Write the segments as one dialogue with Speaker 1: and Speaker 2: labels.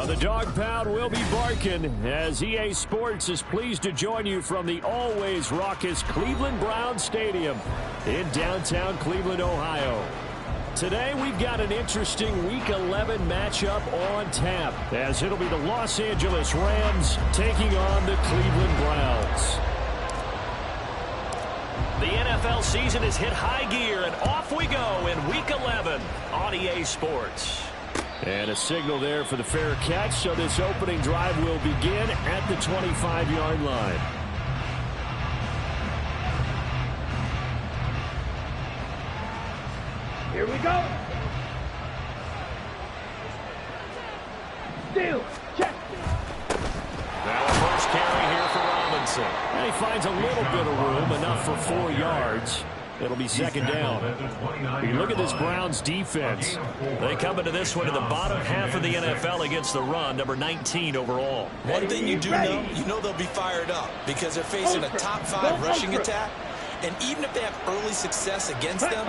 Speaker 1: The dog pound will be barking as EA Sports is pleased to join you from the always raucous Cleveland Browns Stadium in downtown Cleveland, Ohio. Today we've got an interesting Week 11 matchup on tap as it'll be the Los Angeles Rams taking on the Cleveland Browns.
Speaker 2: The NFL season has hit high gear, and off we go in Week 11 on EA Sports.
Speaker 1: And a signal there for the fair catch, so this opening drive will begin at the 25-yard line.
Speaker 3: Here we go. Steal. Check.
Speaker 1: Now a first carry here for Robinson. And he finds a little bit of room, enough for 4 yards. It'll be second down. You look at this Browns defense.
Speaker 2: They come into this one in the bottom half of the NFL against the run, number 19 overall.
Speaker 4: One thing you do know, they'll be fired up because they're facing a top 5 rushing attack. And even if they have early success against them,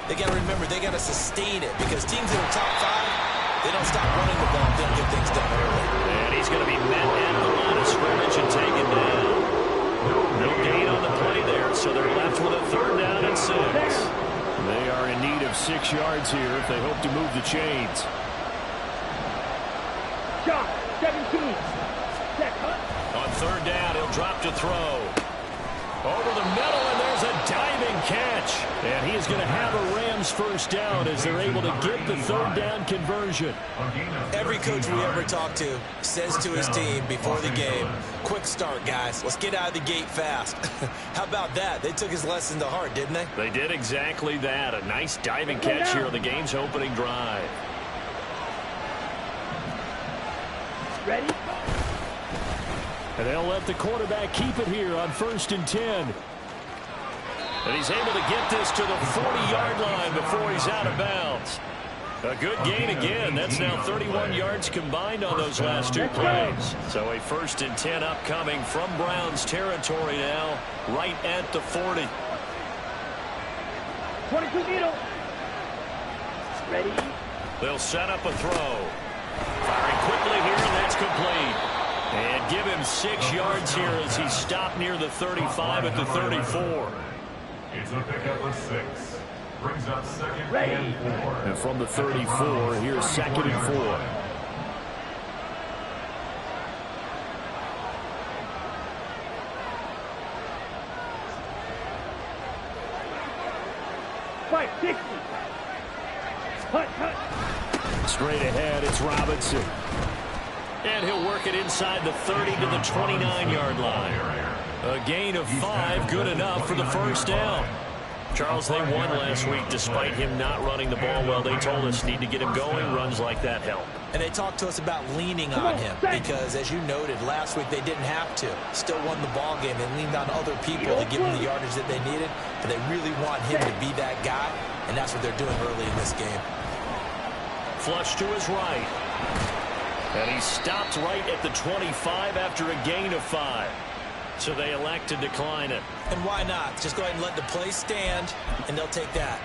Speaker 4: they got to remember they got to sustain it because teams that are top 5, they don't stop running the ball if they don't get things done early.
Speaker 2: And he's going to be met at the line of scrimmage and taken down. No gain on the play there, so they're left with a third down and 6.
Speaker 1: They are in need of 6 yards here if they hope to move the chains.
Speaker 3: Shot, 17.
Speaker 2: On third down, he'll drop to throw. Over the middle, and there's a diving catch. And he is going to have a Rams first down as they're able to get the third down conversion.
Speaker 4: Every coach we ever talk to says to his team before the game, quick start, guys. Let's get out of the gate fast. How about that? They took his lesson to heart, didn't they?
Speaker 2: They did exactly that. A nice diving catch here on the game's opening drive.
Speaker 3: Ready?
Speaker 1: And they'll let the quarterback keep it here on 1st and 10. And he's able to get this to the 40-yard line before he's out of bounds. A good gain again. That's now 31 yards combined on those last 2 plays. So a 1st and 10 upcoming from Browns territory now, right at the 40.
Speaker 3: 22 needle. Ready?
Speaker 2: They'll set up a throw. Firing quickly here, and that's complete. And give him 6 yards here as he's stopped near the 35 at the 34.
Speaker 5: It's a pickup of 6. Brings up second
Speaker 3: and
Speaker 5: 4.
Speaker 1: And from the 34, here's 2nd and 4. Straight ahead, it's Robinson.
Speaker 2: And he'll work it inside the 30 to the 29-yard line. A gain of 5, good enough for the first down. Charles, they won last week despite him not running the ball well. They told us need to get him going. Runs like that help.
Speaker 4: And they talked to us about leaning on him because, as you noted, last week they didn't have to. Still won the ball game. They leaned on other people to give them the yardage that they needed. But they really want him to be that guy, and that's what they're doing early in this game.
Speaker 2: Flush to his right. And he stopped right at the 25 after a gain of 5. So they elect to decline it.
Speaker 4: And why not? Just go ahead and let the play stand, and they'll take that.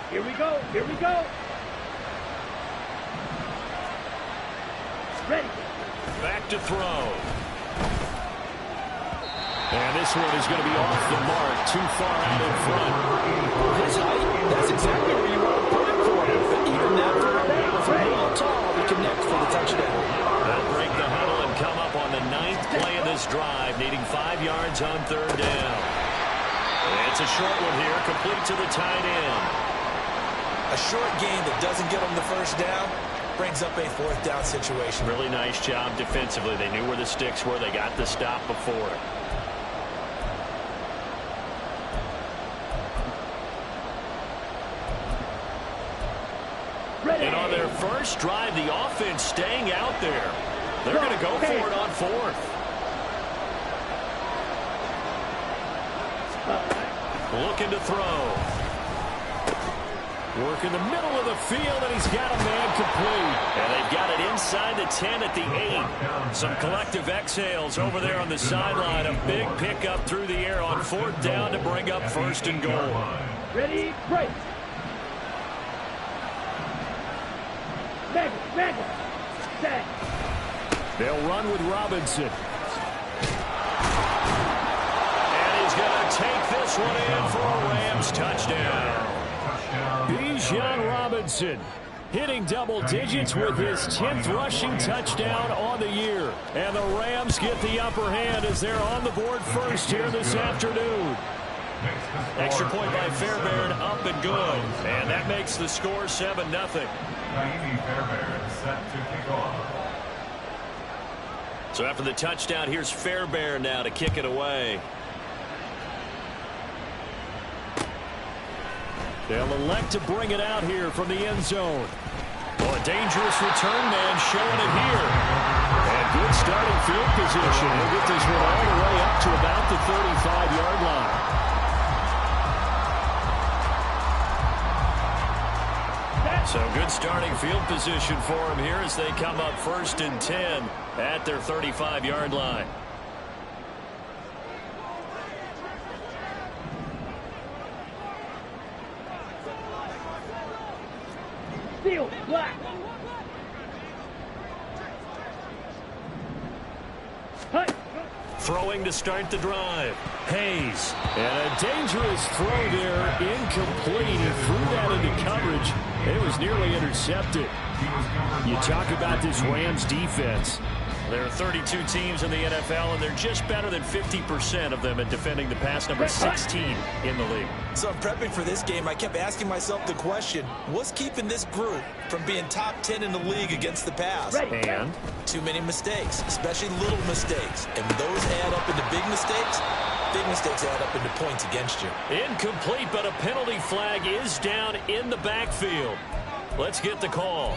Speaker 3: Here we go. Here we go. Ready.
Speaker 2: Back to throw.
Speaker 1: And this one is going to be off the mark, too far out in front.
Speaker 6: His height, that's exactly where you want to put it for him. But even that from real tall to connect for the touchdown.
Speaker 2: They'll break the huddle and come up on the 9th play of this drive, needing 5 yards on third down. It's a short one here, complete to the tight end.
Speaker 4: A short gain that doesn't get them the first down brings up a 4th down situation.
Speaker 2: Really nice job defensively. They knew where the sticks were. They got the stop before it. And on their first drive, the offense staying out there. They're going to go for it on 4th. Looking to throw.
Speaker 1: Work in the middle of the field, and he's got a man complete.
Speaker 2: And they've got it inside the 10 at the 8. Some collective exhales over there on the sideline. A big pickup through the air on 4th down to bring up 1st and goal.
Speaker 3: Ready, break.
Speaker 1: They'll run with Robinson. And he's going to take this one in for a Rams touchdown. Bijan Robinson hitting double digits with his 10th rushing touchdown on the year. And the Rams get the upper hand as they're on the board first here this afternoon.
Speaker 2: Extra point by Fairbairn, up and good. And that makes the score 7-0.
Speaker 5: Fairbairn set to kick off.
Speaker 2: So after the touchdown, here's Fairbairn now to kick it away.
Speaker 1: They'll elect to bring it out here from the end zone. Oh, a dangerous return man showing it here. And good starting field position. He'll get this one all the way up to about the 35-yard line.
Speaker 2: So good starting field position for him here as they come up 1st and 10 at their 35-yard line.
Speaker 3: Steal, black.
Speaker 2: Throwing to start the drive.
Speaker 1: Hayes. And a dangerous throw there. Incomplete. He threw that into coverage. It was nearly intercepted. You talk about this Rams defense.
Speaker 2: There are 32 teams in the NFL, and they're just better than 50% of them at defending the pass, number 16 in the league.
Speaker 4: So prepping for this game, I kept asking myself the question, what's keeping this group from being top 10 in the league against the pass?
Speaker 1: And
Speaker 4: too many mistakes, especially little mistakes. And when those add up into big mistakes add up into points against you.
Speaker 2: Incomplete, but a penalty flag is down in the backfield. Let's get the call.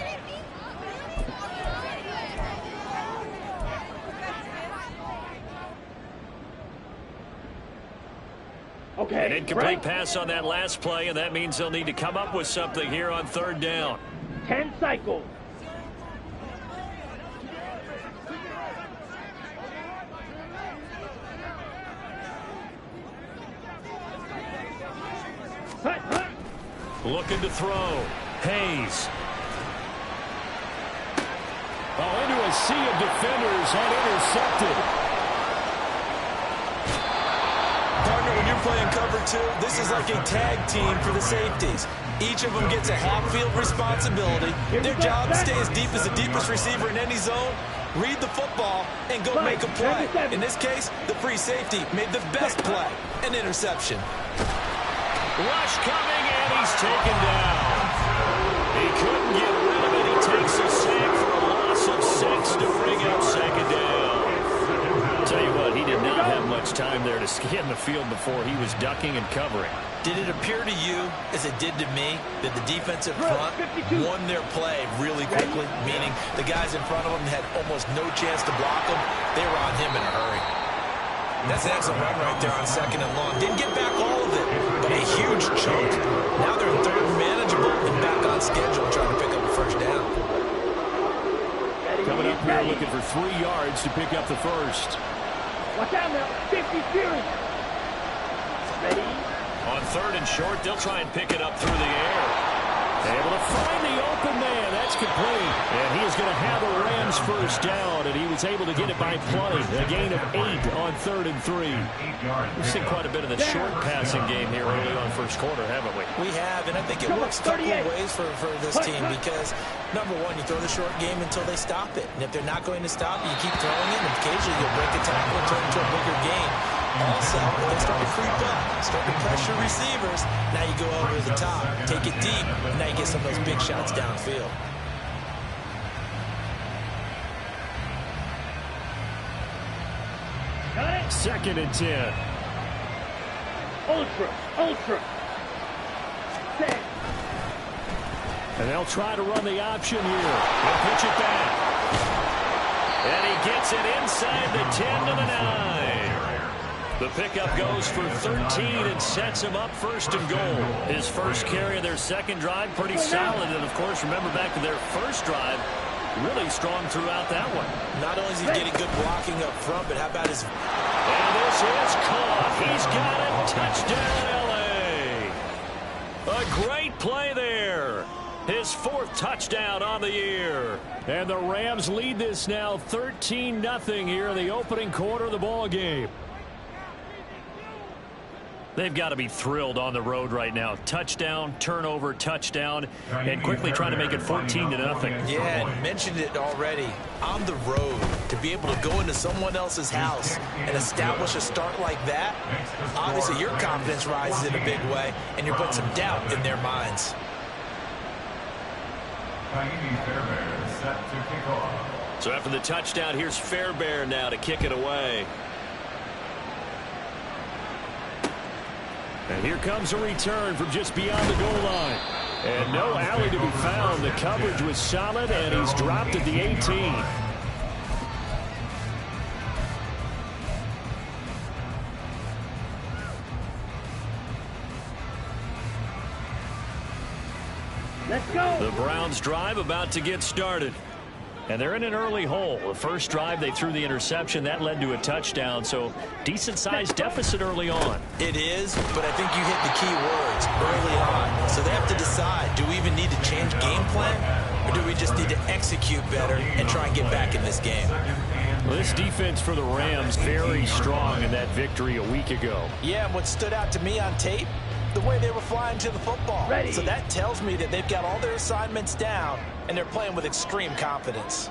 Speaker 3: Okay.
Speaker 2: An incomplete pass on that last play, and that means they'll need to come up with something here on 3rd down.
Speaker 3: 10 cycles.
Speaker 2: Looking to throw. Hayes.
Speaker 1: oh, into a sea of defenders and intercepted.
Speaker 4: Partner, when you're playing cover 2, this is like a tag team for the safeties. Each of them gets a half-field responsibility. Their job is to stay as deep as the deepest receiver in any zone, read the football, and go make a play. In this case, the free safety made the best play, an interception.
Speaker 2: Rush coming, and he's taken down. He couldn't get rid of it. He takes a sack for a loss of 6 to bring up 2nd down.
Speaker 1: Tell you what, he did not have much time there to scan the field before he was ducking and covering.
Speaker 4: Did it appear to you, as it did to me, that the defensive front won their play really quickly? Meaning the guys in front of them had almost no chance to block him. They were on him in a hurry. That's an excellent run right there on 2nd and long. Didn't get back all of it, but a huge chunk. Now they're in 3rd and manageable and back on schedule trying to pick up a 1st down.
Speaker 1: Coming up here looking for 3 yards to pick up the 1st.
Speaker 3: Watch out now. 50 Fury. Ready?
Speaker 2: On 3rd and short, they'll try and pick it up through the air.
Speaker 1: Able to find the open man. That's complete. And he is going to have a Rams 1st down, and he was able to get it by play. A gain of 8 on 3rd and 3.
Speaker 2: We've seen quite a bit of the short passing game here early on 1st quarter, haven't we?
Speaker 4: We have, and I think it works a couple of ways for this team because, number one, you throw the short game until they stop it. And if they're not going to stop it, you keep throwing it, and occasionally you'll break a tackle and turn it into a bigger game. Also, if they start to creep up, start to pressure receivers, now you go over the top, take it deep, and now you get some of those big shots downfield.
Speaker 3: Got it?
Speaker 1: 2nd and 10.
Speaker 3: Ultra. Set.
Speaker 1: And they'll try to run the option here. They'll pitch it back.
Speaker 2: And he gets it inside the 10 to the 9. The pickup goes for 13 and sets him up 1st and goal. His 1st carry of their 2nd drive, pretty solid. And, of course, remember back to their 1st drive, really strong throughout that one.
Speaker 4: Not only is he getting good blocking up front, but how about his...
Speaker 2: And this is caught. He's got it. Touchdown, L.A. A great play there.
Speaker 1: His 4th touchdown on the year. And the Rams lead this now 13-0 here in the opening quarter of the ball game. They've got to be thrilled on the road right now. Touchdown, turnover, touchdown, and quickly trying to make it 14-0.
Speaker 4: Yeah, and mentioned it already. On the road, to be able to go into someone else's house and establish a start like that, obviously your confidence rises in a big way, and you're putting some doubt in their minds.
Speaker 1: So after the touchdown, here's Fairbairn now to kick it away. And here comes a return from just beyond the goal line. And no alley to be found. The coverage was solid, and he's dropped at the 18.
Speaker 3: Let's go.
Speaker 1: The Browns drive about to get started. And they're in an early hole. The first drive, they threw the interception. That led to a touchdown, so decent-sized deficit early on.
Speaker 4: It is, but I think you hit the key words early on. So they have to decide, do we even need to change game plan, or do we just need to execute better and try and get back in this game?
Speaker 1: Well, this defense for the Rams, very strong in that victory a week ago.
Speaker 4: Yeah, and what stood out to me on tape, the way they were flying to the football.
Speaker 3: Ready.
Speaker 4: So that tells me that they've got all their assignments down, and they're playing with extreme confidence.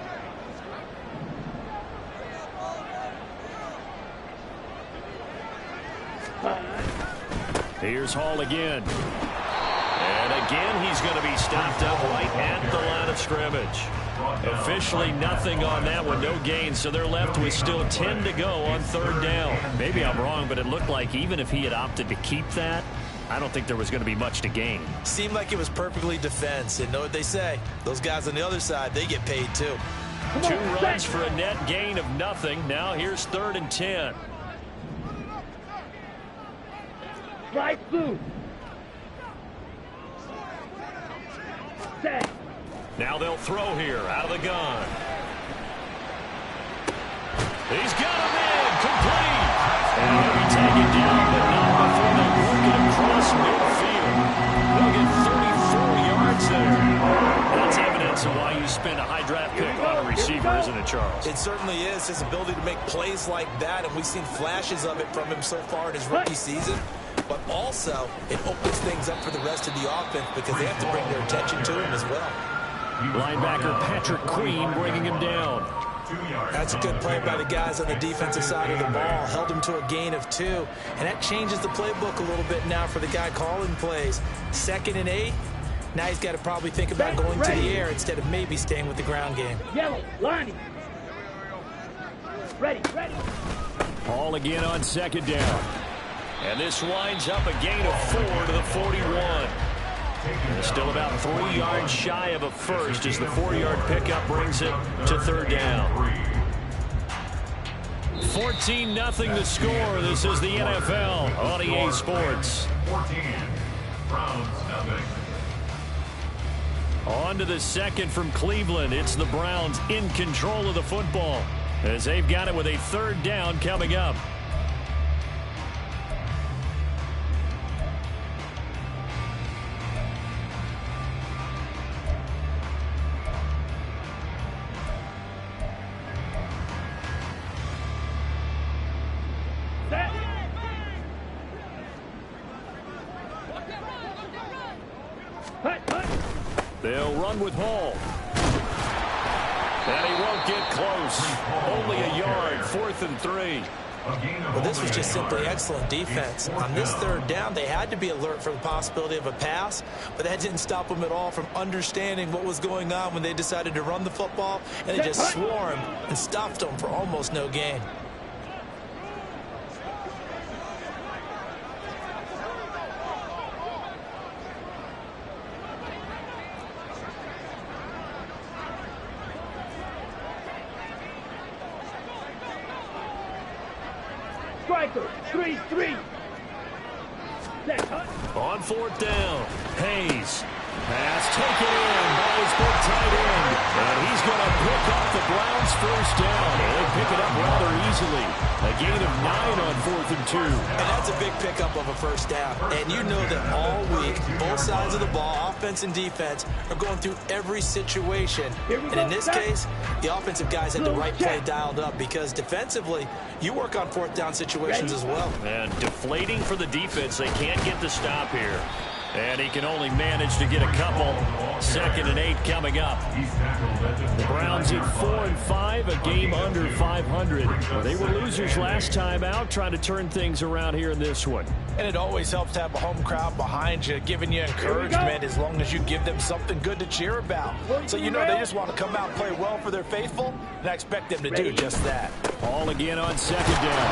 Speaker 1: Here's Hall again. And again, he's going to be stopped up right at the line of scrimmage. Officially nothing on that one, no gain, so they're left with still 10 to go on 3rd down. Maybe I'm wrong, but it looked like even if he had opted to keep that, I don't think there was going to be much to gain.
Speaker 4: Seemed like it was perfectly defense, and know what they say. Those guys on the other side, they get paid too.
Speaker 1: 2 runs for a net gain of nothing. Now here's 3rd and 10.
Speaker 3: Slide through. Set.
Speaker 1: Now they'll throw here out of the gun. He's got him in, complete. And he'll be taken down, but not before they work it across midfield. They'll get 34 yards there. That's evidence of why you spend a high draft pick on a receiver, isn't it, Charles?
Speaker 4: It certainly is. His ability to make plays like that, and we've seen flashes of it from him so far in his rookie season. But also, it opens things up for the rest of the offense because they have to bring their attention to him as well.
Speaker 1: Linebacker Patrick Queen bringing him down.
Speaker 4: That's a good play by the guys on the defensive side of the ball. Held him to a gain of 2. And that changes the playbook a little bit now for the guy calling plays. 2nd and 8. Now he's got to probably think about going to the air instead of maybe staying with the ground game.
Speaker 3: Yellow, lining. Ready, ready.
Speaker 1: Hall again on 2nd down. And this winds up a gain of 4 to the 41. And still about 3 yards shy of a first as the 4-yard pickup brings it to 3rd down. 14-0 the score. This is the NFL on EA Sports.
Speaker 5: 14, Browns nothing.
Speaker 1: On to the 2nd from Cleveland. It's the Browns in control of the football as they've got it with a 3rd down coming up. They'll run with Hall. And he won't get close. Only a yard, 4th and 3.
Speaker 4: Well, this was just simply excellent defense. On this 3rd down, they had to be alert for the possibility of a pass, but that didn't stop them at all from understanding what was going on when they decided to run the football, and they just swarmed and stuffed them for almost no gain.
Speaker 3: Striker, 3-3.
Speaker 1: On 4th down, Hayes. Pass taken in by his big tight end. And he's going to pick up the Browns' 1st down. They pick it up rather easily. A gain of 9 on 4th and 2.
Speaker 4: And that's a big pickup of a first down. And you know that all week, both sides of the ball, offense and defense, are going through every situation. And in this case, the offensive guys had the right play dialed up because defensively, you work on 4th down situations as well.
Speaker 1: And deflating for the defense. They can't get the stop here. And he can only manage to get a couple. 2nd and 8 coming up. The Browns at 4-5, a game under 500. Well, they were losers last time out, trying to turn things around here in this one.
Speaker 6: And it always helps to have a home crowd behind you, giving you encouragement as long as you give them something good to cheer about. So you know they just want to come out and play well for their faithful, and I expect them to do just that.
Speaker 1: All again on 2nd down.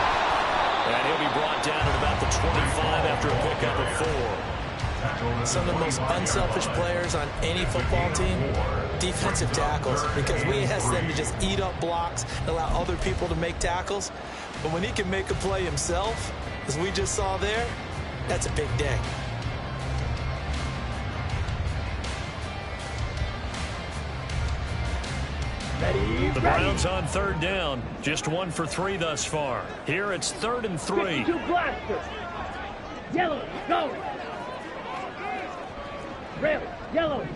Speaker 1: And he'll be brought down at about the 25 after a pickup of 4.
Speaker 4: Some of the most unselfish players on any football team, defensive tackles, because we ask them to just eat up blocks and allow other people to make tackles. But when he can make a play himself, as we just saw there, that's a big day.
Speaker 1: The Browns on 3rd down, just 1 for 3 thus far. Here it's 3rd and 3.
Speaker 3: Blaster. Yellow, go. Red, yellow.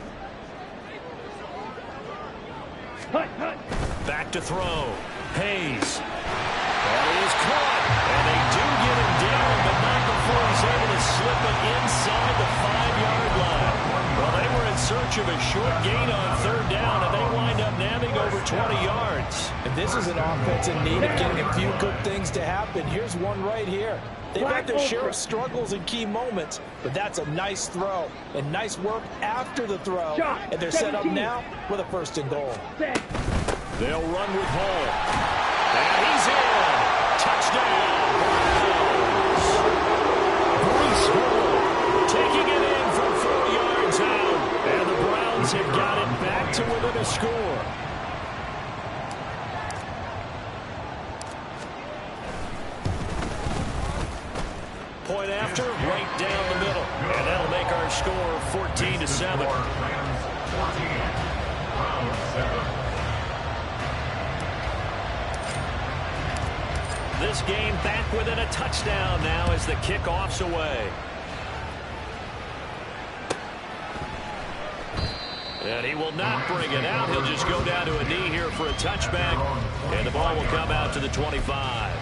Speaker 3: Hut, hut.
Speaker 1: Back to throw. Hayes. That is caught. And they do get him down, but not before he's able to slip it inside the 5-yard line. Well, they were in search of a short gain on 3rd down, and they wind up nabbing over 20 yards.
Speaker 6: And this is an offense in need of getting a few good things to happen. Here's one right here. They've had their share of struggles in key moments, but that's a nice throw and nice work after the throw. And they're set up now with a 1st and goal.
Speaker 1: They'll run with Hall. And he's in. Touchdown, Browns. Breece Hall taking it in from 4 yards out. And the Browns have got it back to within a score. Point after, right down the middle. And that'll make our score 14-7. This game back within a touchdown now as the kickoff's away. And he will not bring it out. He'll just go down to a knee here for a touchback. And the ball will come out to the 25.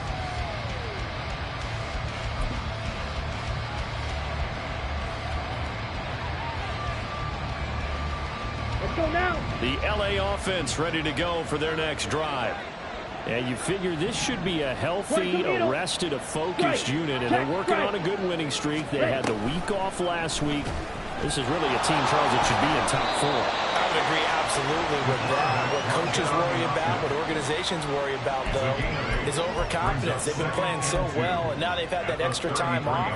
Speaker 3: Let's go now.
Speaker 1: The LA offense ready to go for their next drive. And you figure this should be a healthy, arrested, a focused unit, and they're working on a good winning streak. They had the week off last week. This is really a team, Charles, that should be in top 4.
Speaker 6: I would agree absolutely with that. What coaches worry about, what organizations worry about, though, is overconfidence. They've been playing so well, and now they've had that extra time off.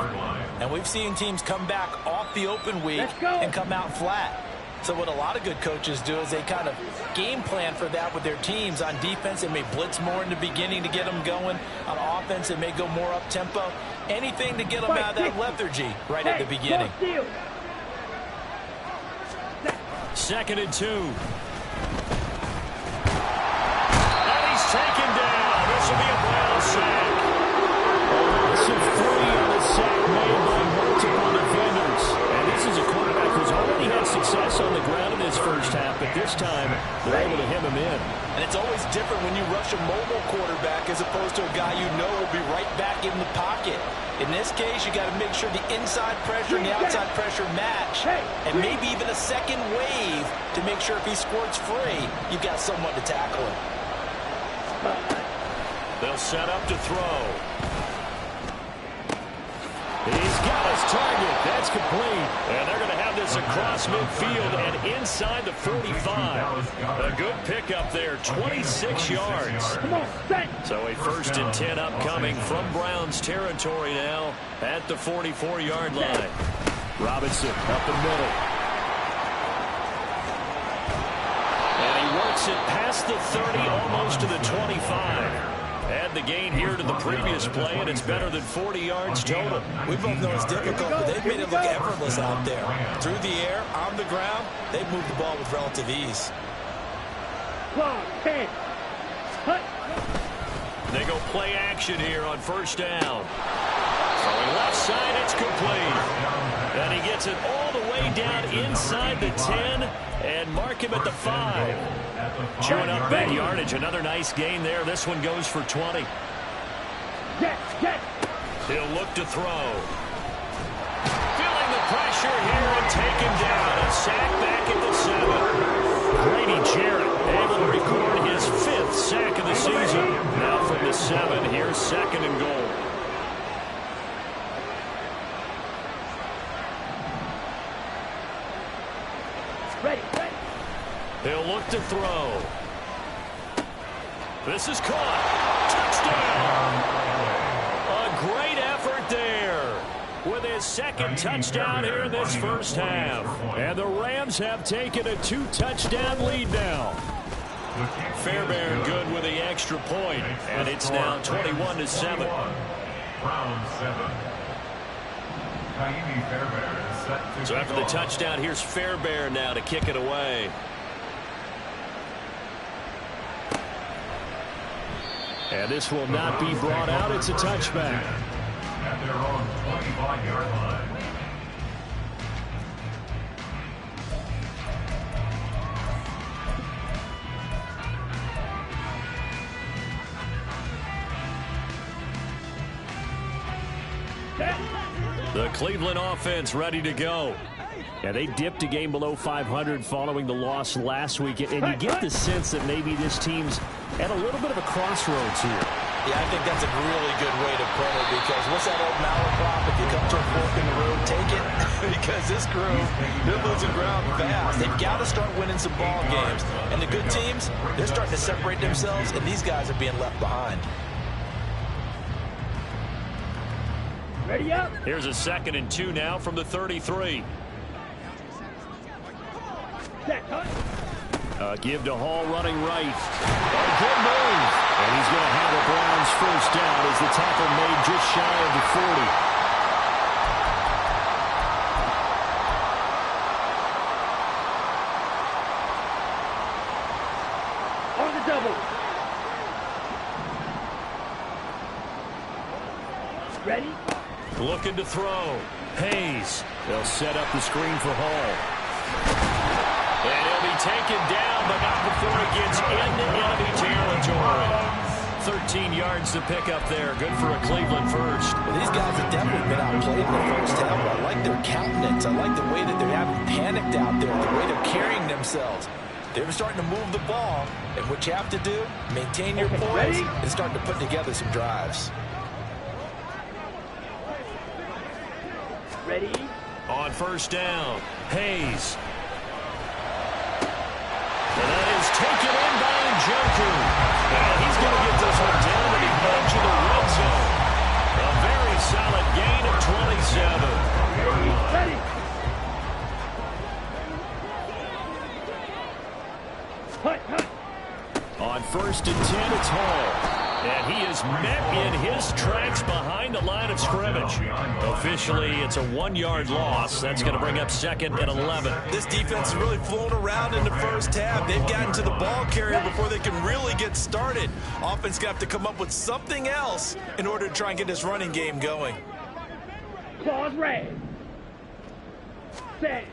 Speaker 6: And we've seen teams come back off the open week and come out flat. So what a lot of good coaches do is they kind of game plan for that with their teams. On defense, they may blitz more in the beginning to get them going. On offense, they may go more up-tempo. Anything to get them out of that lethargy right at the beginning.
Speaker 1: 2nd and 2. And he's taken down. This will be a Brown sack. Loss of 3 on the sack made by multiple defenders. And this is a quarterback who's already had success on the ground in his first half, but this time they're able to hem him in.
Speaker 6: And it's always different when you rush a mobile quarterback as opposed to a guy you know will be right back in the pocket. In this case, you got to make sure the inside pressure and the outside pressure match. And maybe even a second wave to make sure if he squirts free, you've got someone to tackle him.
Speaker 1: They'll set up to throw. He's got his target. That's complete. And they're going to have this across midfield and inside the 45. A good pickup there, 26 yards. So a 1st and 10 upcoming from Browns territory now at the 44-yard line. Robinson up the middle. And he works it past the 30, almost to the 25. Add the gain here to the previous play, and it's better than 40 yards total.
Speaker 6: We both know it's difficult, but they've made it look effortless out there. Through the air, on the ground, they've moved the ball with relative ease.
Speaker 1: They go play action here on first down. Throwing left side, it's complete. And he gets it all the way down inside the 10 and mark him at the 5. Chewing up big yardage. Another nice gain there. This one goes for 20. He'll look to throw. Feeling the pressure here and taken down. A sack back at the 7. Grady Jarrett able to record his 5th sack of the season. Now from the 7, here's 2nd and goal.
Speaker 3: Ready.
Speaker 1: He'll look to throw. This is caught. Touchdown. A great effort there with his 2nd touchdown here in this first half. And the Rams have taken a 2-touchdown lead now. Fairbairn good with the extra point, and it's now 21-7.
Speaker 5: Round 7. Kaimi Fairbairn is set to
Speaker 1: So after the touchdown, here's Fairbairn now to kick it away. And this will not be brought out. It's a touchback.
Speaker 5: At their own 25-yard line.
Speaker 1: The Cleveland offense ready to go. Yeah, they dipped a game below 500 following the loss last week. And you get the sense that maybe this team's at a little bit of a crossroads here.
Speaker 6: Yeah, I think that's a really good way to put it, because what's that old malaprop? If you come to a fork in the road, take it. Because this crew, they're losing ground fast. They've got to start winning some ball games. And the good teams, they're starting to separate themselves, and these guys are being left behind.
Speaker 3: Ready up.
Speaker 1: Here's a 2nd and 2 now from the 33. Give to Hall running right. A good move. And he's going to have the Browns first down as the tackle made just shy of the 40.
Speaker 3: On the double. Ready?
Speaker 1: Looking to throw. Hayes. They'll set up the screen for Hall. And he'll be taken down, but not before it gets into enemy territory. 13 yards to pick up there. Good for a Cleveland first.
Speaker 6: Well, these guys have definitely been outplayed in the first half. I like their countenance. I like the way that they haven't panicked out there, the way they're carrying themselves. They're starting to move the ball, and what you have to do, maintain your poise, and start to put together some drives.
Speaker 3: Ready?
Speaker 1: On first down, Hayes. And that is taken in by Njoku. And he's going to get this one down to the edge of the red zone. A very solid gain of 27.
Speaker 3: Ready.
Speaker 1: On 1st and 10, it's Hall. And he is met in his tracks behind the line of scrimmage. Officially, it's a 1-yard loss. That's going to bring up 2nd and 11.
Speaker 4: This defense has really flown around in the first half. They've gotten to the ball carrier before they can really get started. Offense going to have to come up with something else in order to try and get this running game going.
Speaker 3: Claws red. Set.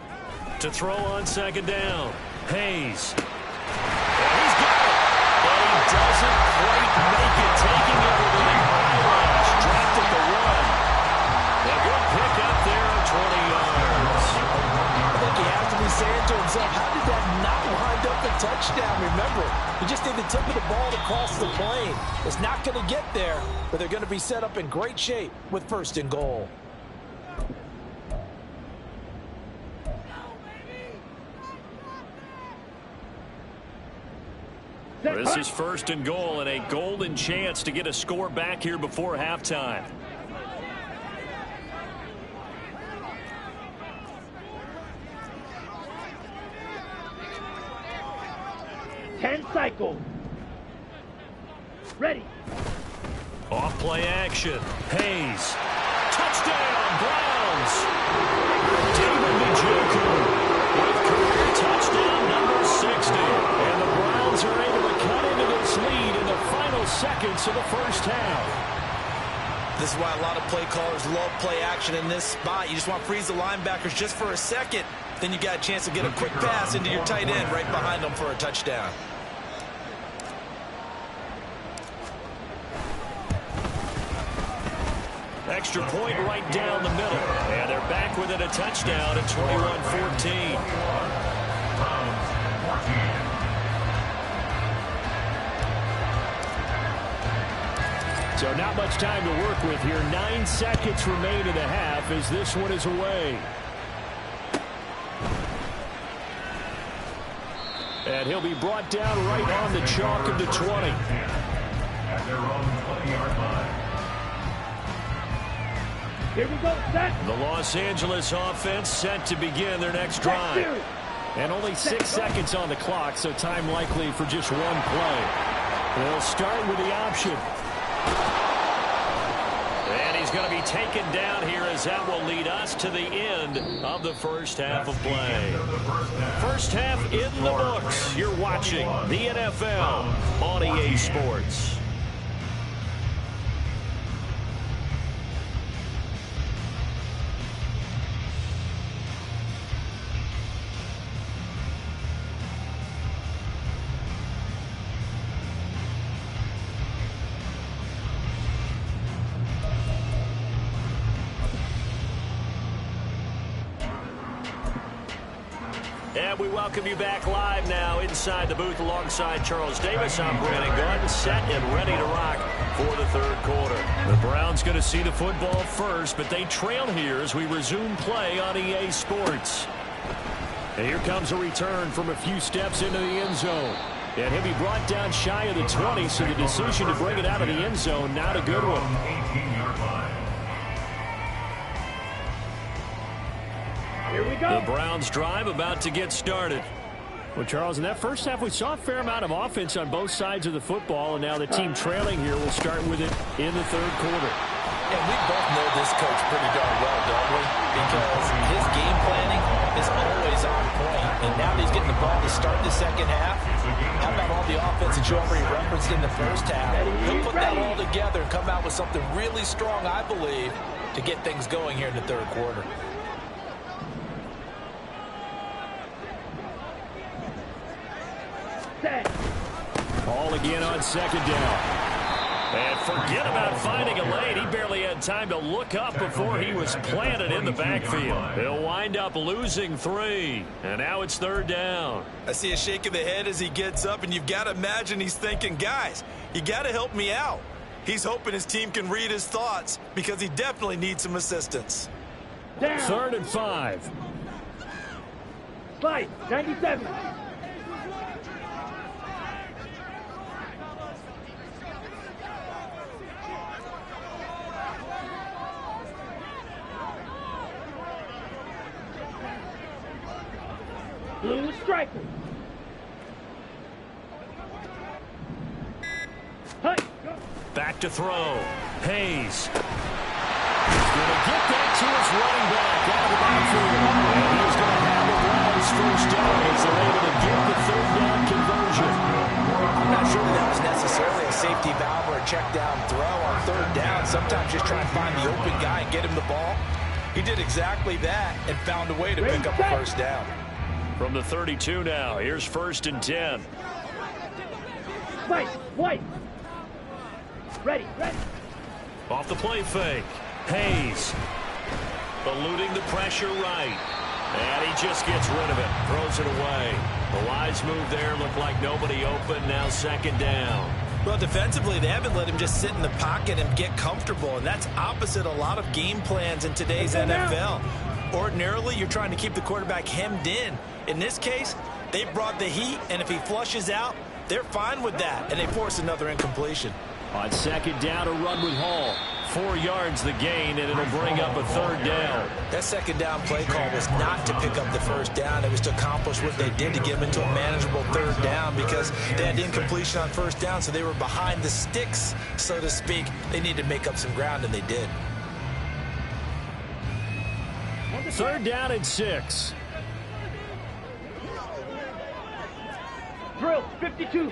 Speaker 1: To throw on 2nd down, Hayes. He's got it, but he doesn't quite make it, taking it with an eyelash, dropped at the 1. A good pick up there of 20 yards.
Speaker 6: I think he has to be saying to himself, how did that not wind up a touchdown? Remember, you just need the tip of the ball to cross the plane. It's not going to get there, but they're going to be set up in great shape with 1st and goal.
Speaker 1: This is 1st and goal and a golden chance to get a score back here before halftime.
Speaker 3: Cycle. Ready.
Speaker 1: Off play action. Hayes. Touchdown, Browns. David Njoku with career touchdown number 60. And the Browns are able to cut into this lead in the final seconds minutes of the first half.
Speaker 6: This is why a lot of play callers love play action in this spot. You just want to freeze the linebackers just for a second. Then you got a chance to get a quick pass into your tight end right behind them for a touchdown.
Speaker 1: Extra point right down the middle. And they're back within a touchdown at 21-14. So not much time to work with here. 9 seconds remain in the half as this one is away. And he'll be brought down right on the chalk of the 20.
Speaker 5: At their own 20-yard line.
Speaker 3: Here we go, set.
Speaker 1: The Los Angeles offense set to begin their next drive. And only 6 seconds on the clock, so time likely for just one play. They'll start with the option. And he's going to be taken down here as that will lead us to the end of the first half of play. First half in the books. You're watching the NFL on EA Sports. And we welcome you back live now inside the booth alongside Charles Davis. I'm Brandon Gordon, set and ready to rock for the third quarter. The Browns going to see the football first, but they trail here as we resume play on EA Sports. And here comes a return from a few steps into the end zone. And he'll be brought down shy of the 20, so the decision to bring it out of the end zone, not a good one.
Speaker 5: 18-yard line.
Speaker 3: Here we go.
Speaker 1: The Browns drive about to get started. Well, Charles, in that first half, we saw a fair amount of offense on both sides of the football, and now the team trailing here will start with it in the third quarter.
Speaker 6: And we both know this coach pretty darn well, don't we? Because his game planning is always on point. And now that he's getting the ball to start the second half, how about all the offense that you already referenced in the first half? He'll put that all together and come out with something really strong, I believe, to get things going here in the third quarter.
Speaker 1: Ball again on second down. And forget about finding a lane. He barely had time to look up before he was planted in the backfield. He'll wind up losing 3. And now it's third down.
Speaker 4: I see a shake of the head as he gets up, and you've got to imagine he's thinking, guys, you got to help me out. He's hoping his team can read his thoughts because he definitely needs some assistance.
Speaker 3: Down.
Speaker 1: 3rd and 5.
Speaker 3: Fight. 97. Blue striker. Hey.
Speaker 1: Back to throw. Hayes. He's going to get that to his running back out of the backfield. And he's going to have the Browns first down as they're able to get the third down conversion.
Speaker 6: I'm not sure that was necessarily a safety valve or a check down throw on third down. Sometimes just try and find the open guy and get him the ball. He did exactly that and found a way to pick up the first down.
Speaker 1: From the 32 now, here's 1st and 10.
Speaker 3: Fight. White. Ready. Ready.
Speaker 1: Off the play fake. Hayes. Eluding the pressure right. And he just gets rid of it. Throws it away. The wise move there. Looked like nobody open. Now 2nd down.
Speaker 4: Well, defensively, they haven't let him just sit in the pocket and get comfortable, and that's opposite a lot of game plans in today's NFL. Ordinarily, you're trying to keep the quarterback hemmed in. In this case, they brought the heat, and if he flushes out, they're fine with that, and they force another incompletion.
Speaker 1: On 2nd down, a run with Hall. 4 yards the gain, and it'll bring up a 3rd down.
Speaker 4: That 2nd down play call was not to pick up the first down. It was to accomplish what they did to get them into a manageable 3rd down because they had incompletion on 1st down, so they were behind the sticks, so to speak. They needed to make up some ground, and they did.
Speaker 1: 3rd down and 6.
Speaker 3: Drill. 52.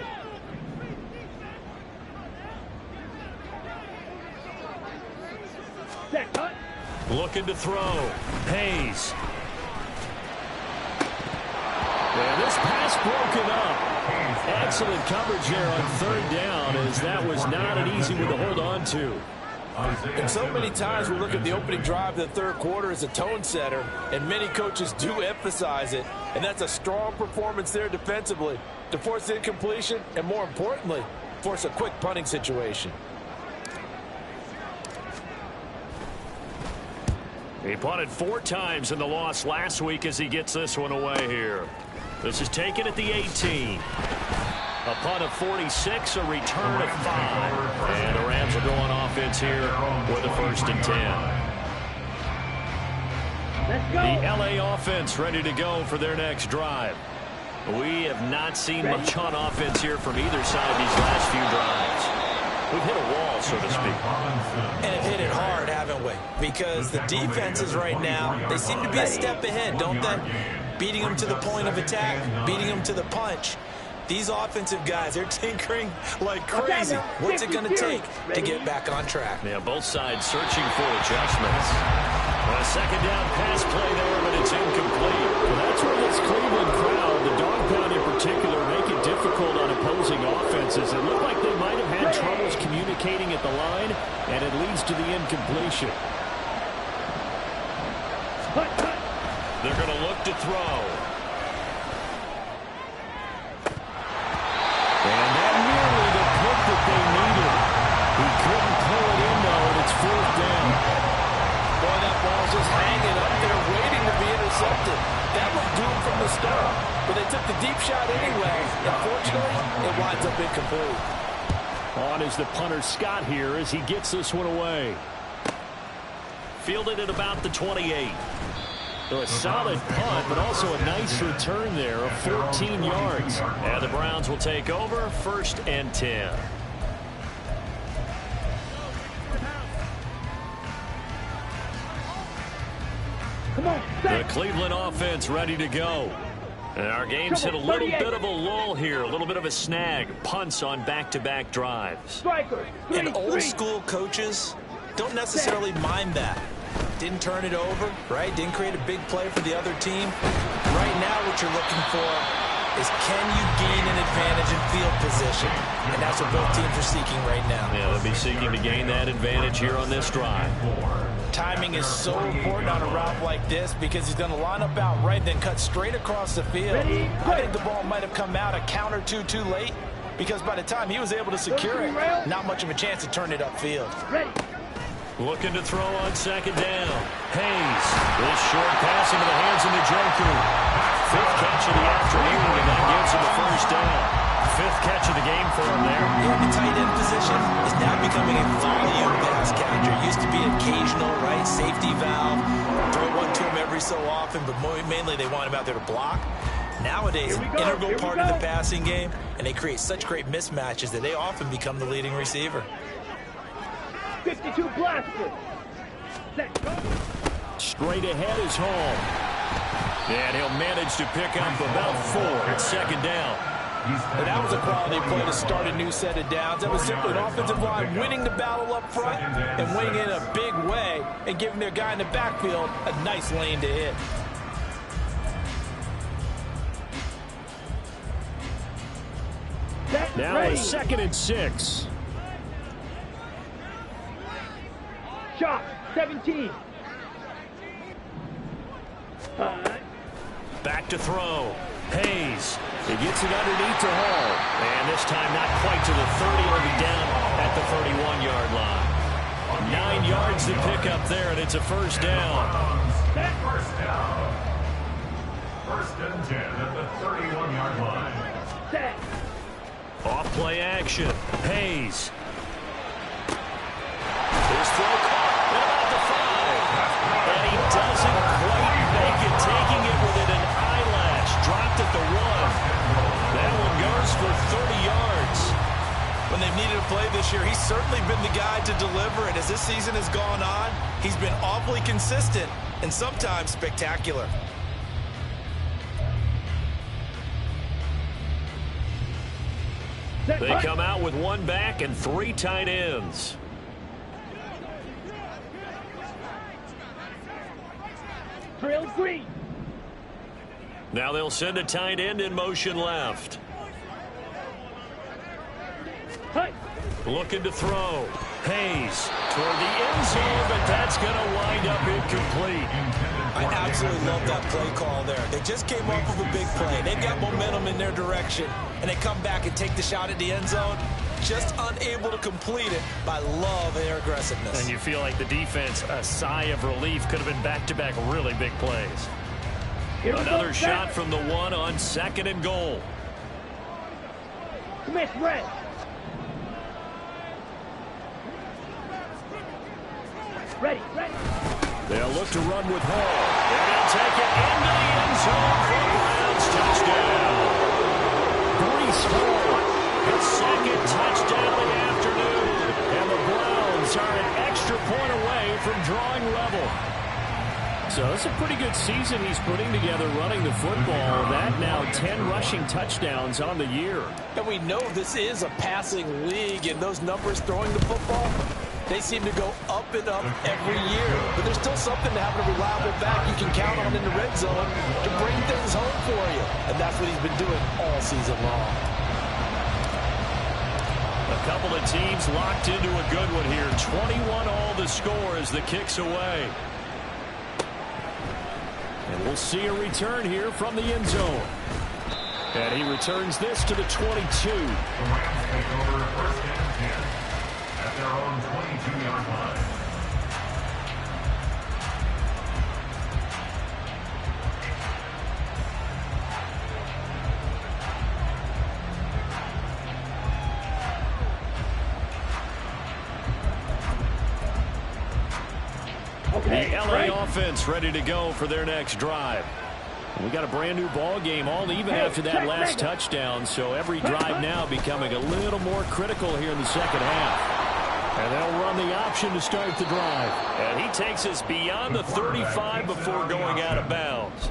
Speaker 2: Looking to throw. Hayes. And this pass broken up. Excellent coverage there on third down, as that was not an easy one to hold on to.
Speaker 6: And so many times we look at the opening drive of the third quarter as a tone setter, and many coaches do emphasize it. And that's a strong performance there defensively to force incompletion and, more importantly, force a quick punting situation.
Speaker 2: He punted 4 times in the loss last week as he gets this one away here. This is taken at the 18. A punt of 46, a return of 5. And the Rams will go on offense here with a 1st and 10. The LA offense ready to go for their next drive. We have not seen much on offense here from either side these last few drives. We've hit a wall, so to speak.
Speaker 6: And have hit it hard, haven't we? Because the defenses right now, they seem to be a step ahead, don't they? Beating them to the point of attack, beating them to the punch. These offensive guys, they're tinkering like crazy. What's it going to take to get back on track?
Speaker 2: Yeah, both sides searching for adjustments. A second down pass play there, but it's incomplete.
Speaker 1: Well, that's where this Cleveland crowd, the dog pound in particular, make it difficult on opposing offenses. It looked like they might have had troubles communicating at the line, and it leads to the incompletion.
Speaker 2: They're going to look to throw.
Speaker 1: And that nearly the pick that they needed. He couldn't pull it in, though, and it's 4th down.
Speaker 6: Boy, that ball's just hanging up there waiting to be intercepted. That looked doomed from the start. But they took the deep shot anyway. Unfortunately, it winds up incomplete.
Speaker 1: On is the punter Scott here as he gets this one away.
Speaker 2: Fielded at about the 28.
Speaker 1: So a solid punt, but also a nice return there of 14 yards.
Speaker 2: And the Browns will take over 1st and 10.
Speaker 3: Come on,
Speaker 2: The Cleveland offense ready to go. And our game's hit a little bit of a lull here, a little bit of a snag. Punts on back-to-back drives.
Speaker 3: Striker.
Speaker 6: And old school coaches don't necessarily mind that. Didn't turn it over, right? Didn't create a big play for the other team. Right now what you're looking for is, can you gain an advantage in field position? And that's what both teams are seeking right now.
Speaker 2: Yeah, they'll be seeking to gain that advantage here on this drive.
Speaker 6: Timing is so important on a route like this because he's going to line up out right, then cut straight across the field. I think the ball might have come out a count or two too late because by the time he was able to secure it, not much of a chance to turn it upfield.
Speaker 2: Looking to throw on 2nd down. Hayes. This short pass into the hands of Njoku. 5th catch of the afternoon, and that gives him a 1st down. 5th catch of the game for him there.
Speaker 6: Yeah, the tight end position is now becoming a volume pass catcher. It used to be occasional, right? Safety valve. Throw one to him every so often, but mainly they want him out there to block. Nowadays, an integral part of the passing game, and they create such great mismatches that they often become the leading receiver.
Speaker 3: 52 blaster.
Speaker 1: Straight ahead is home.
Speaker 2: And he'll manage to pick up about 4 at 2nd down.
Speaker 6: And that was a quality play to start a new set of downs. That was simply an offensive line winning the battle up front and winning in a big way and giving their guy in the backfield a nice lane to hit.
Speaker 1: Now a 2nd and 6.
Speaker 3: Shot. 17.
Speaker 2: Back to throw. Hayes. He gets it underneath to Hall. And this time not quite to the 30. He'll be down at the 31-yard line. 9 yards to pick up there, and it's a 1st down.
Speaker 5: 1st down. 1st and 10 at the 31-yard line.
Speaker 2: Off play action. Hayes. His throw caught at about the 5. And he doesn't quite make it, taking it within an eyelash. Dropped at the 1. That one goes for 30 yards.
Speaker 6: When they've needed a play this year, he's certainly been the guy to deliver it. As this season has gone on, he's been awfully consistent and sometimes spectacular.
Speaker 2: They come out with 1 back and 3 tight ends.
Speaker 3: Trail green.
Speaker 2: Now they'll send a tight end in motion left.
Speaker 3: Cut.
Speaker 2: Looking to throw. Hayes toward the end zone, but that's going to wind up incomplete.
Speaker 4: I absolutely love that play call there. They just came up with a big play. They've got momentum in their direction, and they come back and take the shot at the end zone. Just unable to complete it, but I love their aggressiveness.
Speaker 2: And you feel like the defense, a sigh of relief, could have been back-to-back really big plays. Another shot from the one on 2nd and goal.
Speaker 3: Miss red. Ready, ready.
Speaker 2: They'll look to run with Hall. And they'll take it into the end zone for Browns touchdown. Breece Hall, his 2nd touchdown of the afternoon. And the Browns are an extra point away from drawing level. So it's a pretty good season he's putting together running the football. That now 10 rushing touchdowns on the year.
Speaker 6: And we know this is a passing league, and those numbers throwing the football, they seem to go up and up every year. But there's still something to having a reliable back you can count on in the red zone to bring things home for you. And that's what he's been doing all season long.
Speaker 2: A couple of teams locked into a good one here. 21 all the score as the kick's away. And we'll see a return here from the end zone. And he returns this to the 22.
Speaker 5: The Rams take over 1st and 10 at their own 22-yard line.
Speaker 2: The LA offense ready to go for their next drive. We got a brand new ball game, all even after that last touchdown, so every drive now becoming a little more critical here in the second half. And they'll run the option to start the drive. And he takes us beyond the 35 before going out of bounds.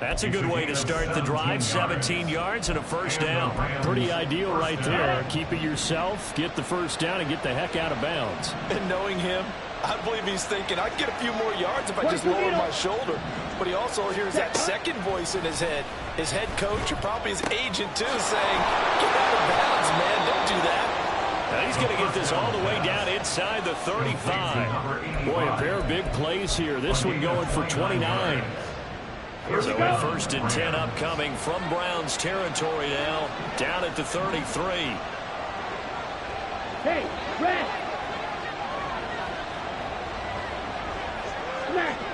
Speaker 2: That's a good way to start the drive, 17 yards and a first down. Pretty ideal right there. Keep it yourself, get the first down, and get the heck out of bounds.
Speaker 6: And knowing him, I believe he's thinking, I'd get a few more yards if I just lowered my shoulder. But he also hears that second voice in his head. His head coach, or probably his agent too, saying, get out of bounds, man, don't do that.
Speaker 2: Now he's going to get this all the way down inside the 35. Boy, a pair of big plays here. This one going for 29. So a 1st and 10 upcoming from Browns territory now, down at the 33.
Speaker 3: Hey, red.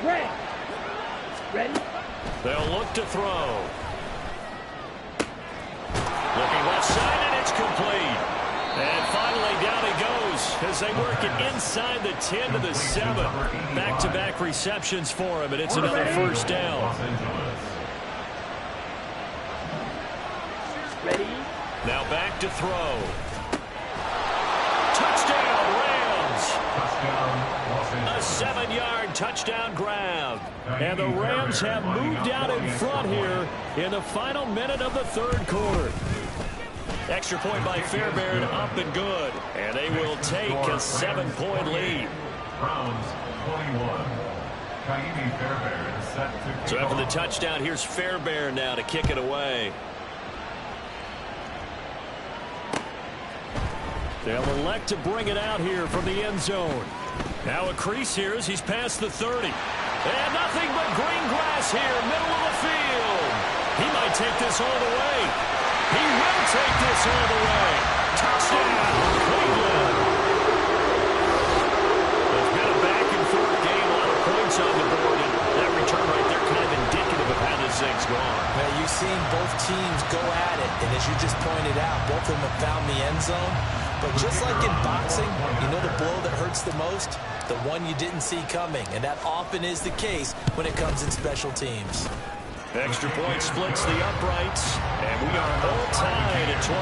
Speaker 3: Red. Ready?
Speaker 2: They'll look to throw. Looking left side, and it's complete. And finally down he goes as they work it inside the 10 to the 7. Back-to-back receptions for him, and it's another first down.
Speaker 3: Ready?
Speaker 2: Now back to throw. Touchdown, Rams! A 7-yard touchdown grab. And the Rams have moved out in front here in the final minute of the 3rd quarter. Extra point by Fairbairn, up and good. And they will take a 7-point lead.
Speaker 5: Browns 21. Kaimi Fairbairn set to
Speaker 2: So after the touchdown, here's Fairbairn now to kick it away. They'll elect to bring it out here from the end zone. Now a crease here as he's past the 30. And nothing but green grass here, middle of the field. He might take this all the way. He will take this all the way. Touchdown, Cleveland. It's been a back-and-forth game, a lot of points on the board, and that return right there kind of indicative of how this thing's gone.
Speaker 6: Now, you've seen both teams go at it, and as you just pointed out, both of them have found the end zone. But just like in boxing, you know the blow that hurts the most? The one you didn't see coming, and that often is the case when it comes in special teams.
Speaker 2: Extra point splits the uprights, and we are all tied at 28.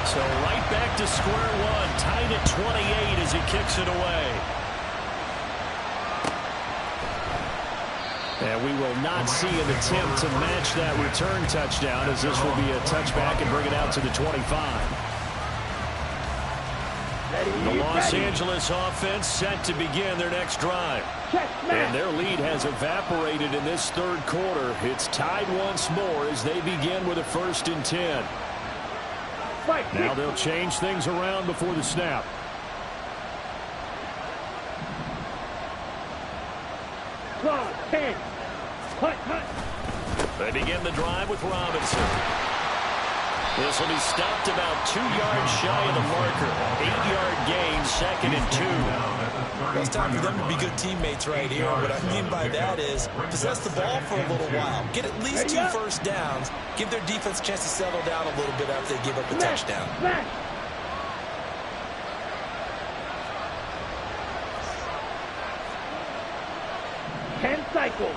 Speaker 2: So right back to square one, tied at 28 as he kicks it away. And we will not see an attempt to match that return touchdown, as this will be a touchback and bring it out to the 25.
Speaker 3: Ready?
Speaker 1: The Los Angeles offense set to begin their next drive. And their lead has evaporated in this third quarter. It's tied once more as they begin with a 1st and 10. Now they'll change things around before the snap.
Speaker 3: Claw, 10. Hut.
Speaker 1: They begin the drive with Robinson. This will be stopped about 2 yards shy of the marker. 8-yard gain, 2nd and 2.
Speaker 4: Well, it's time for them to be good teammates right here. What I mean by that is possess the ball for a little while. Get at least 2 first downs. Give their defense a chance to settle down a little bit after they give up a touchdown.
Speaker 3: 10 cycles.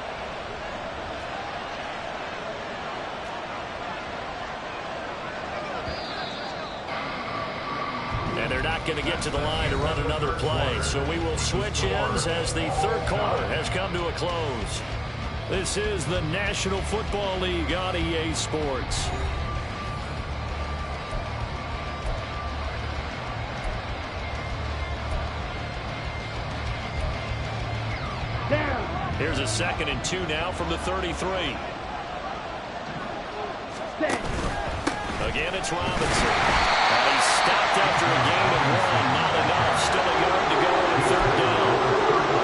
Speaker 1: And they're not going to get to the line to run another play. So we will switch ends as the third quarter has come to a close. This is the National Football League on EA Sports.
Speaker 3: Down.
Speaker 1: Here's a 2nd and 2 now from the 33.
Speaker 3: Set.
Speaker 1: Again, it's Robinson. And he's stopped after a gain of 1. Not enough. Still a yard to go on 3rd down.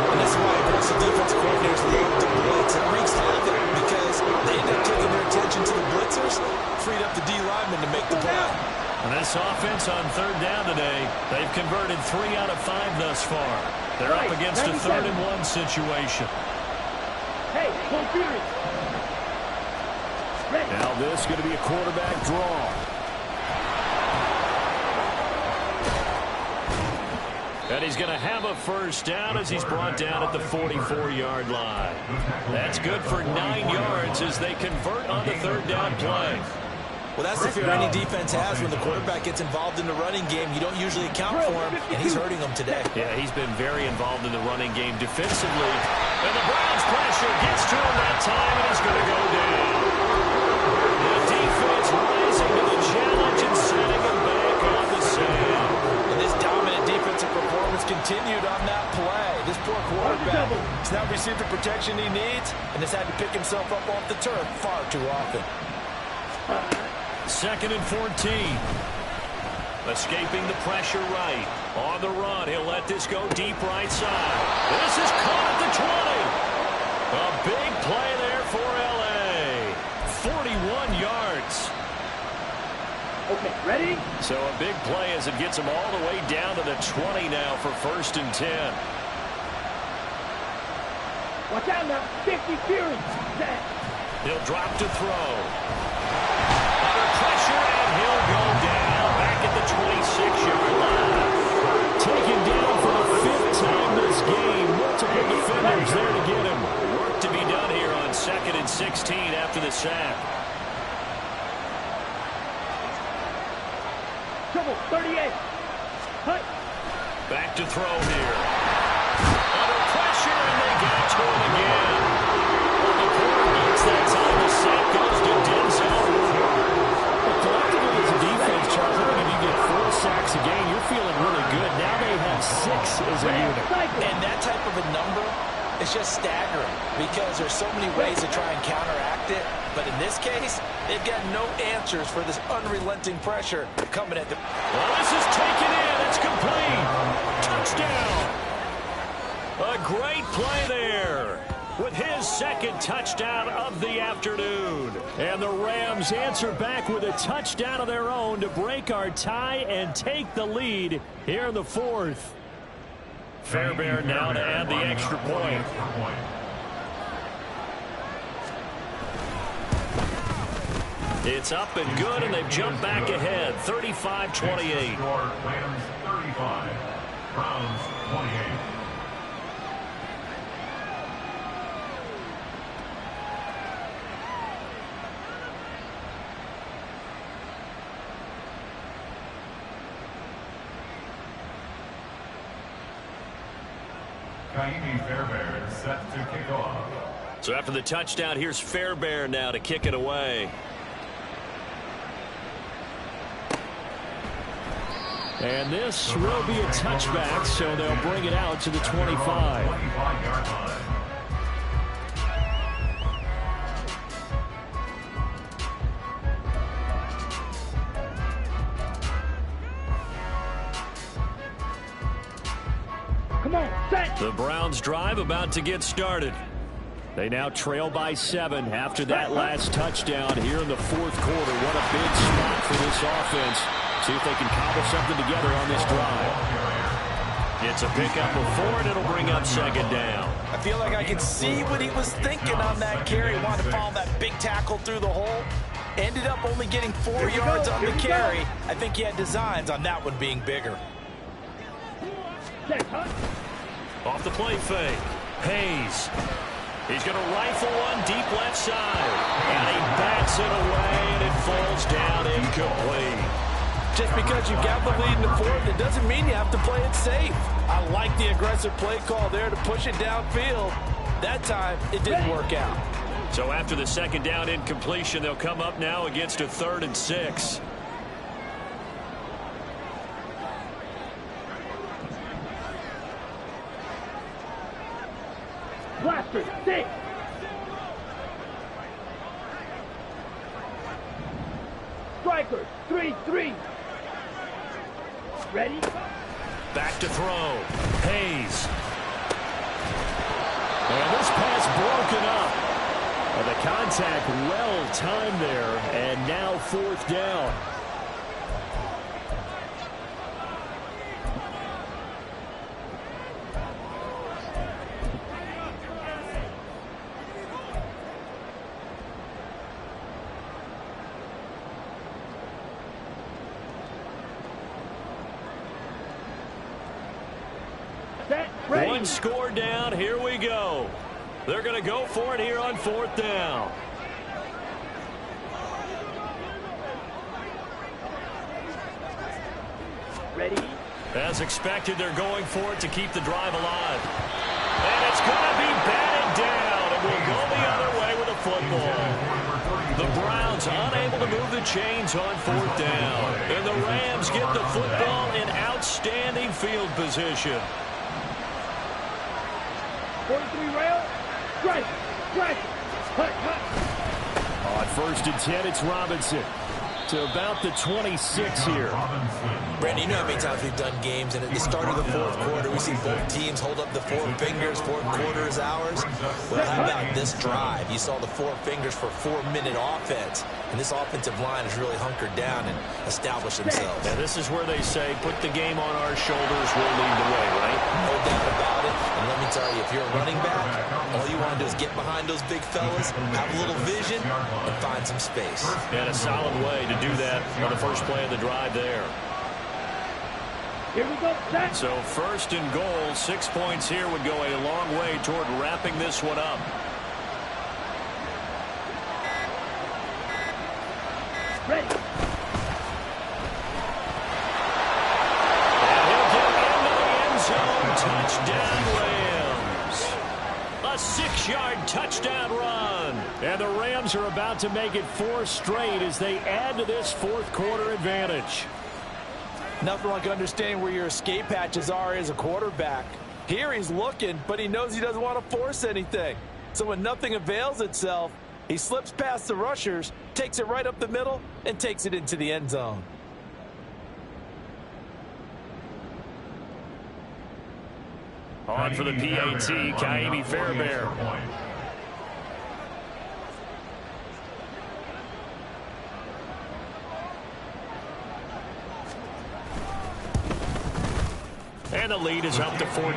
Speaker 4: And that's why aggressive defense coordinators love to blitz. It wreaks havoc because they end up taking their attention to the blitzers, freed up the D lineman to make the play.
Speaker 1: And this offense on 3rd down today, they've converted 3 out of 5 thus far. They're up against a 3rd and 1 situation.
Speaker 3: Hey, full fury.
Speaker 1: Now this is going to be a quarterback draw. And he's going to have a 1st down as he's brought down at the 44-yard line. That's good for 9 yards as they convert on the 3rd down play.
Speaker 4: Well, that's the fear any defense has when the quarterback gets involved in the running game. You don't usually account for him, and he's hurting them today.
Speaker 1: Yeah, he's been very involved in the running game defensively. And the Browns pressure gets to him that time, and he's going to go down. The defense rising to the challenge and setting him back on the sand.
Speaker 6: And this dominant defensive performance continued on that play. This poor quarterback has not received the protection he needs and has had to pick himself up off the turf far too often.
Speaker 1: 2nd and 14. Escaping the pressure right. On the run, he'll let this go deep right side. This is caught at the 20. A big play there for L.A. 41 yards.
Speaker 3: Okay, ready?
Speaker 1: So a big play as it gets him all the way down to the 20 now for 1st and 10.
Speaker 3: Watch out now. 50 fury. Set.
Speaker 1: He'll drop to throw. Under pressure, and he'll go down back at the 26-yard line. Taken down for the 5th time this game. Multiple defenders there to get him. Work to be done here on 2nd and 16 after the sack.
Speaker 3: Trouble. 38. Hut.
Speaker 1: Back to throw here. Under pressure, and they get to him again. The corner gets that time. The sack goes to Denzel. Collectively as a defense, Charles, if you get 4 sacks a game, you're feeling really good. Now they have 6 as a unit.
Speaker 6: And that type of a number is just staggering because there's so many ways to try and counteract it. But in this case, they've got no answers for this unrelenting pressure coming at them.
Speaker 1: Well, this is taken in. It's complete. Touchdown. A great play there with his 2nd touchdown of the afternoon. And the Rams answer back with a touchdown of their own to break our tie and take the lead here in the 4th. Fairbairn now to add the extra point. It's up and good, and they've jumped back ahead, 35-28.
Speaker 5: Rams 35, Browns 28. Fairbairn set to kick off.
Speaker 1: So after the touchdown, here's Fairbairn now to kick it away. And this will be a touchback, so they'll bring it out to the 25.
Speaker 5: 25-yard line.
Speaker 3: Come on, set.
Speaker 1: The Browns drive about to get started. They now trail by 7 after that last touchdown here in the fourth quarter. What a big spot for this offense. See if they can cobble something together on this drive. It's a pickup of 4, and it'll bring up second down.
Speaker 6: I feel like I can see what he was thinking on that carry. He wanted to follow that big tackle through the hole. Ended up only getting 4 yards on the carry. I think he had designs on that one being bigger.
Speaker 3: Set, huh?
Speaker 1: Off the play fake. Hayes. He's going to rifle one deep left side. And he bats it away, and it falls down incomplete.
Speaker 6: Just because you got the lead in the fourth, it doesn't mean you have to play it safe. I like the aggressive play call there to push it downfield. That time, it didn't work out.
Speaker 1: So after the second down incompletion, they'll come up now against a 3rd and 6.
Speaker 3: Blaster, 6. Striker, 3-3. Ready?
Speaker 1: Back to throw. Hayes. And this pass broken up. And the contact well timed there. And now 4th down. One score down. Here we go. They're going to go for it here on 4th down.
Speaker 3: Ready?
Speaker 1: As expected, they're going for it to keep the drive alive. And it's going to be batted down. And we'll go the other way with a football. The Browns unable to move the chains on 4th down. And the Rams get the football in outstanding field position.
Speaker 3: 43 rail. Strike. Hut, hut.
Speaker 1: On 1st and 10, it's Robinson to about the 26 here.
Speaker 4: Brandon, you know how many times we've done games, and at the start of the fourth quarter, we see both teams hold up the 4 fingers. Fourth quarter is ours. Well, how about this drive? You saw the 4 fingers for 4-minute offense, and this offensive line has really hunkered down and established themselves.
Speaker 1: Now, this is where they say, put the game on our shoulders, we'll lead the way, right?
Speaker 4: No doubt about it. And let me tell you, if you're a running back, all you want to do is get behind those big fellas, have a little vision, and find some space.
Speaker 1: And a solid way to do that on the first play of the drive there.
Speaker 3: Here we go, set.
Speaker 1: So 1st and goal, 6 points here would go a long way toward wrapping this one up.
Speaker 3: Ready.
Speaker 1: And he'll get into the end zone. Touchdown, Rams. A 6-yard touchdown run. And the Rams are about to make it 4 straight as they add to this fourth quarter advantage.
Speaker 6: Nothing like understanding where your escape hatches are as a quarterback. Here he's looking, but he knows he doesn't want to force anything. So when nothing avails itself, he slips past the rushers, takes it right up the middle, and takes it into the end zone.
Speaker 1: On for the PAT, Kaimi Fairbairn. And the lead is up to 14.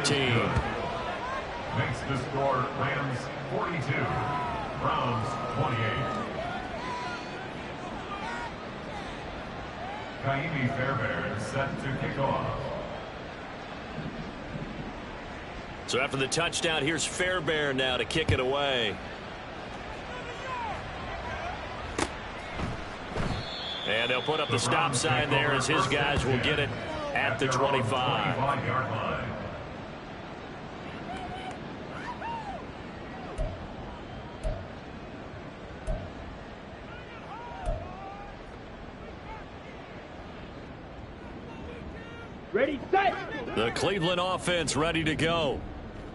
Speaker 5: Makes the score Rams 42, Browns 28. Kaimi Fairbairn set to kick off.
Speaker 1: So after the touchdown, here's Fairbairn now to kick it away. And they'll put up the stop sign there as his guys will get it at the 25.
Speaker 5: 25-yard line.
Speaker 3: Ready, set.
Speaker 1: The Cleveland offense ready to go.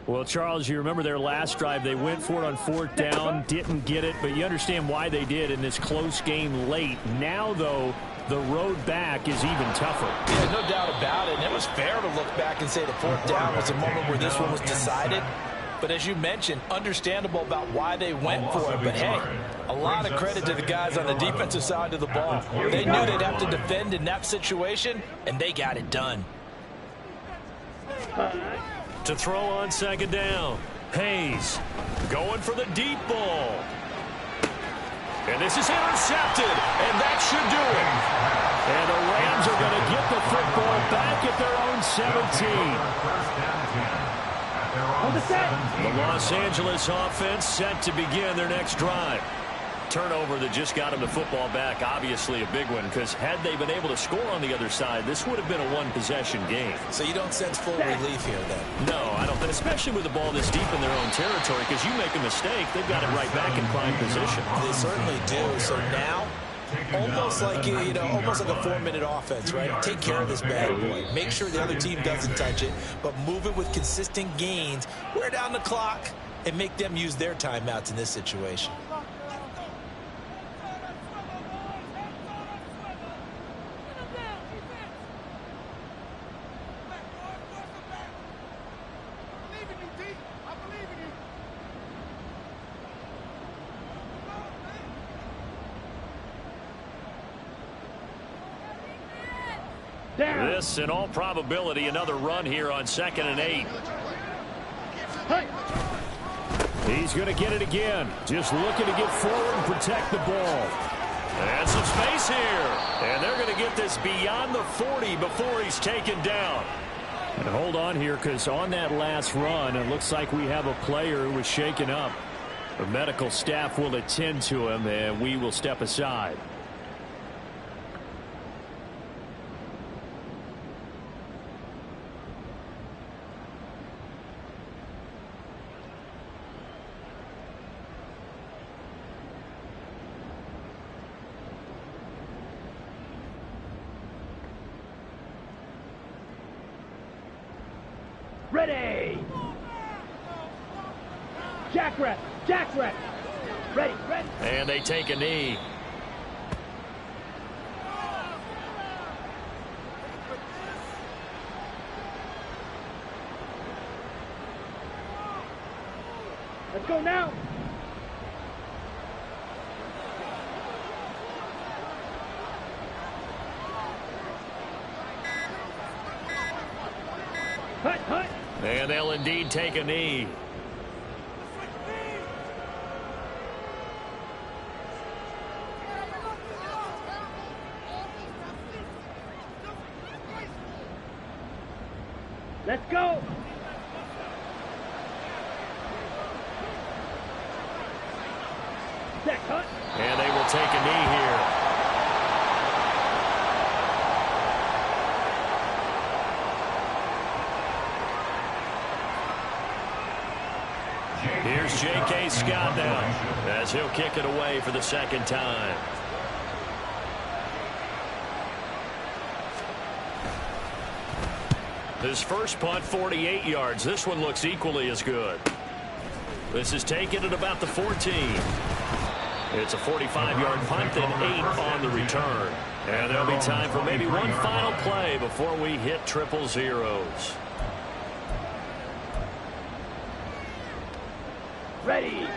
Speaker 1: Well, Charles, you remember their last drive. They went for it on 4th down, didn't get it, but you understand why they did in this close game late. Now, though, the road back is even tougher.
Speaker 6: Yeah, no doubt about it. And it was fair to look back and say the 4th down was a moment where this one was decided. But as you mentioned, understandable about why they went for it. But, hey, a lot of credit to the guys on the defensive side of the ball. They knew they'd have to defend in that situation, and they got it done.
Speaker 1: To throw on 2nd down. Hayes going for the deep ball. And this is intercepted, and that should do it. And the Rams are going to get the football back at their own 17. The Los Angeles offense set to begin their next drive. Turnover that just got them the football back, obviously a big one, because had they been able to score on the other side, this would have been a one-possession game.
Speaker 4: So you don't sense full relief here, then?
Speaker 1: No, I don't think, especially with the ball this deep in their own territory, because you make a mistake, they've got it right back in prime position.
Speaker 4: They certainly do. So now, almost like almost like a 4-minute offense, right? Take care of this bad boy. Make sure the other team doesn't touch it, but move it with consistent gains. Wear down the clock and make them use their timeouts in this situation.
Speaker 1: This, in all probability, another run here on 2nd and 8. He's going to get it again. Just looking to get forward and protect the ball. And some space here. And they're going to get this beyond the 40 before he's taken down. And hold on here, because on that last run, it looks like we have a player who was shaken up. The medical staff will attend to him, and we will step aside.
Speaker 3: Ready. Jack rep. Ready.
Speaker 1: And they take a knee.
Speaker 3: Let's go now. Hut.
Speaker 1: And they'll indeed take a knee.
Speaker 3: Let's go. Deck hut.
Speaker 1: And they will take a knee here. Here's J.K. Scott now, as he'll kick it away for the 2nd time. His first punt, 48 yards. This one looks equally as good. This is taken at about the 14. It's a 45-yard punt, then 8 on the return. And there'll be time for maybe one final play before we hit triple zeros.
Speaker 3: Ready.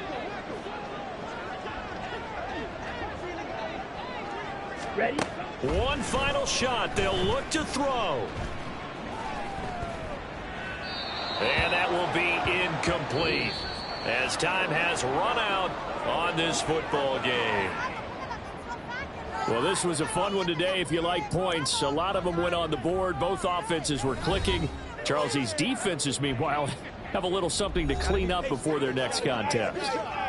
Speaker 1: One final shot. They'll look to throw. And that will be incomplete, as time has run out on this football game. Well, this was a fun one today if you like points. A lot of them went on the board. Both offenses were clicking. Charles, these defenses, meanwhile, have a little something to clean up before their next contest.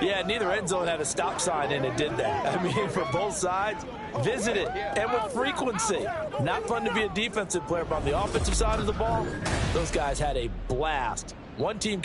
Speaker 6: Yeah, neither end zone had a stop sign, and it did that. I mean, for both sides, visit it, and with frequency. Not fun to be a defensive player, but on the offensive side of the ball, those guys had a blast. One team